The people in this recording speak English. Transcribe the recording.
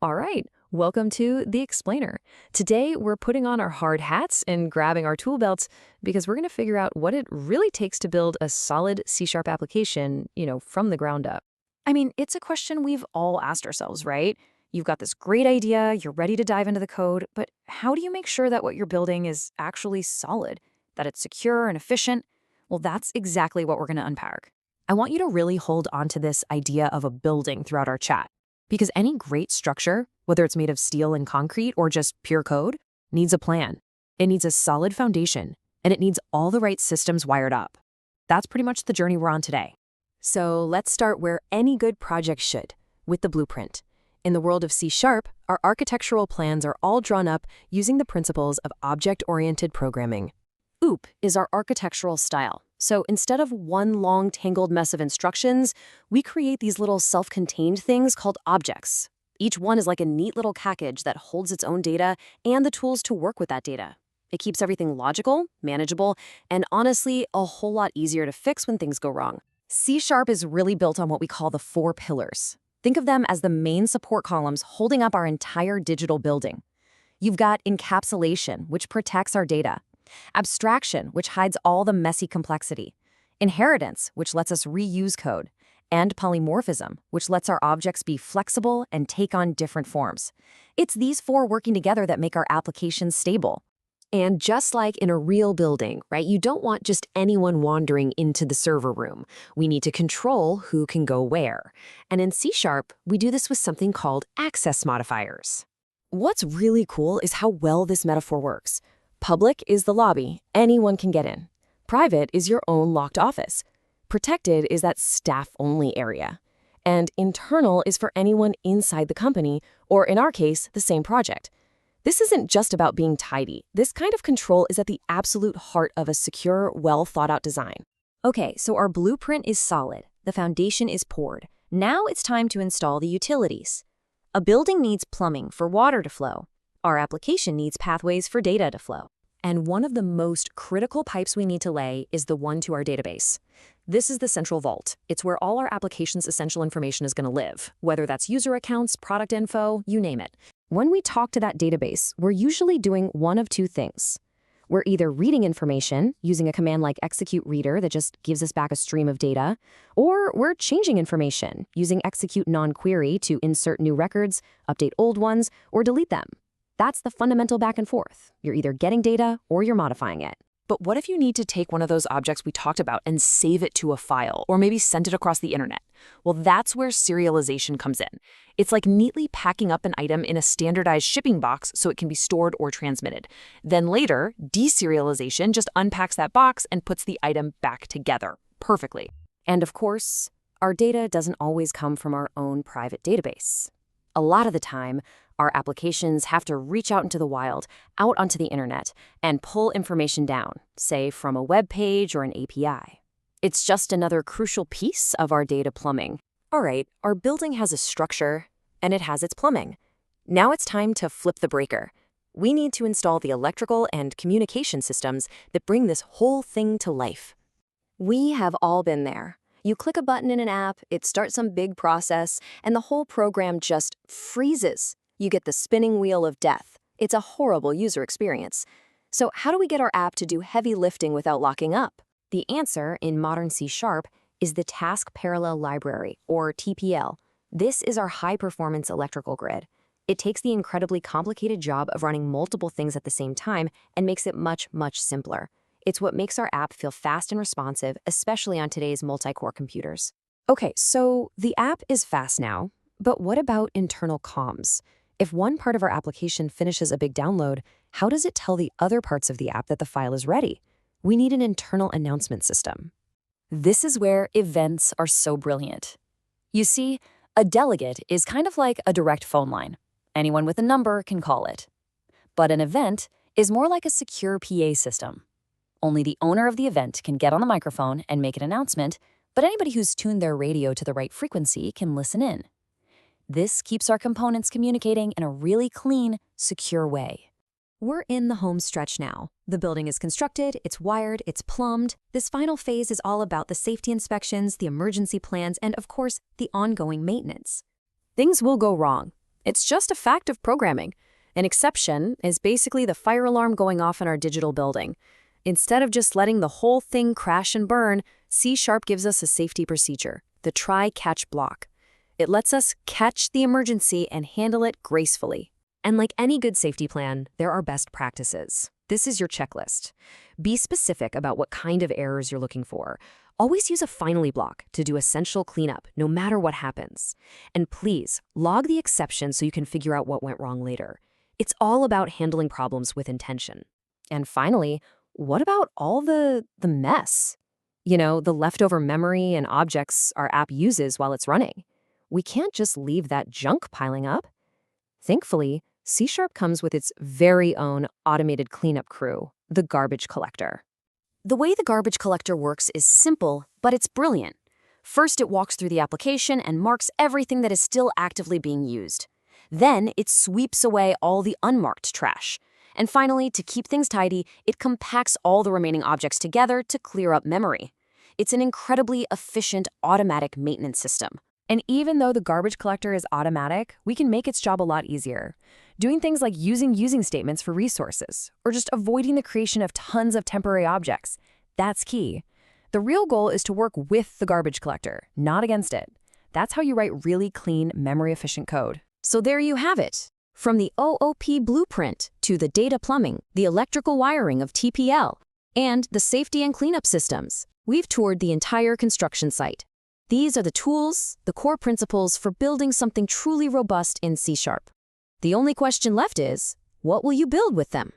All right, welcome to The Explainer. Today, we're putting on our hard hats and grabbing our tool belts because we're going to figure out what it really takes to build a solid C-sharp application, from the ground up. I mean, it's a question we've all asked ourselves, right? You've got this great idea, you're ready to dive into the code, but how do you make sure that what you're building is actually solid, that it's secure and efficient? Well, that's exactly what we're going to unpack. I want you to really hold on to this idea of a building throughout our chat. Because any great structure, whether it's made of steel and concrete or just pure code, needs a plan. It needs a solid foundation, and it needs all the right systems wired up. That's pretty much the journey we're on today. So let's start where any good project should, with the blueprint. In the world of C#, our architectural plans are all drawn up using the principles of object-oriented programming. OOP is our architectural style. So instead of one long tangled mess of instructions, we create these little self-contained things called objects. Each one is like a neat little package that holds its own data and the tools to work with that data. It keeps everything logical, manageable, and honestly, a whole lot easier to fix when things go wrong. C# is really built on what we call the 4 pillars. Think of them as the main support columns holding up our entire digital building. You've got encapsulation, which protects our data. Abstraction, which hides all the messy complexity. Inheritance, which lets us reuse code. And polymorphism, which lets our objects be flexible and take on different forms. It's these 4 working together that make our applications stable. And just like in a real building, right, you don't want just anyone wandering into the server room. We need to control who can go where. And in C#, we do this with something called access modifiers. What's really cool is how well this metaphor works. Public is the lobby, anyone can get in. Private is your own locked office. Protected is that staff-only area. And internal is for anyone inside the company, or in our case, the same project. This isn't just about being tidy. This kind of control is at the absolute heart of a secure, well-thought-out design. Okay, so our blueprint is solid. The foundation is poured. Now it's time to install the utilities. A building needs plumbing for water to flow. Our application needs pathways for data to flow. And one of the most critical pipes we need to lay is the one to our database. This is the central vault. It's where all our application's essential information is going to live, whether that's user accounts, product info, you name it. When we talk to that database, we're usually doing one of 2 things. We're either reading information using a command like execute reader that just gives us back a stream of data, or we're changing information using execute non-query to insert new records, update old ones, or delete them. That's the fundamental back and forth. You're either getting data or you're modifying it. But what if you need to take one of those objects we talked about and save it to a file, or maybe send it across the internet? Well, that's where serialization comes in. It's like neatly packing up an item in a standardized shipping box so it can be stored or transmitted. Then later, deserialization just unpacks that box and puts the item back together perfectly. And of course, our data doesn't always come from our own private database. A lot of the time, our applications have to reach out into the wild, out onto the internet, and pull information down, say from a web page or an API. It's just another crucial piece of our data plumbing. All right, our building has a structure, and it has its plumbing. Now it's time to flip the breaker. We need to install the electrical and communication systems that bring this whole thing to life. We have all been there. You click a button in an app, it starts some big process, and the whole program just freezes. You get the spinning wheel of death. It's a horrible user experience. So how do we get our app to do heavy lifting without locking up? The answer in modern C# is the Task Parallel Library, or TPL. This is our high-performance electrical grid. It takes the incredibly complicated job of running multiple things at the same time and makes it much, much simpler. It's what makes our app feel fast and responsive, especially on today's multi-core computers. Okay, so the app is fast now, but what about internal comms? If one part of our application finishes a big download, how does it tell the other parts of the app that the file is ready? We need an internal announcement system. This is where events are so brilliant. You see, a delegate is kind of like a direct phone line. Anyone with a number can call it. But an event is more like a secure PA system. Only the owner of the event can get on the microphone and make an announcement, but anybody who's tuned their radio to the right frequency can listen in. This keeps our components communicating in a really clean, secure way. We're in the home stretch now. The building is constructed, it's wired, it's plumbed. This final phase is all about the safety inspections, the emergency plans, and of course, the ongoing maintenance. Things will go wrong. It's just a fact of programming. An exception is basically the fire alarm going off in our digital building. Instead of just letting the whole thing crash and burn, C# gives us a safety procedure, the try-catch block. It lets us catch the emergency and handle it gracefully. And like any good safety plan, there are best practices. This is your checklist. Be specific about what kind of errors you're looking for. Always use a finally block to do essential cleanup, no matter what happens. And please, log the exceptions so you can figure out what went wrong later. It's all about handling problems with intention. And finally, what about all the mess? The leftover memory and objects our app uses while it's running. We can't just leave that junk piling up. Thankfully, C# comes with its very own automated cleanup crew, the garbage collector. The way the garbage collector works is simple, but it's brilliant. First, it walks through the application and marks everything that is still actively being used. Then, it sweeps away all the unmarked trash. And finally, to keep things tidy, it compacts all the remaining objects together to clear up memory. It's an incredibly efficient automatic maintenance system. And even though the garbage collector is automatic, we can make its job a lot easier. Doing things like using statements for resources, or just avoiding the creation of tons of temporary objects. That's key. The real goal is to work with the garbage collector, not against it. That's how you write really clean, memory-efficient code. So there you have it. From the OOP blueprint to the data plumbing, the electrical wiring of TPL, and the safety and cleanup systems, we've toured the entire construction site. These are the tools, the core principles for building something truly robust in C#. The only question left is, what will you build with them?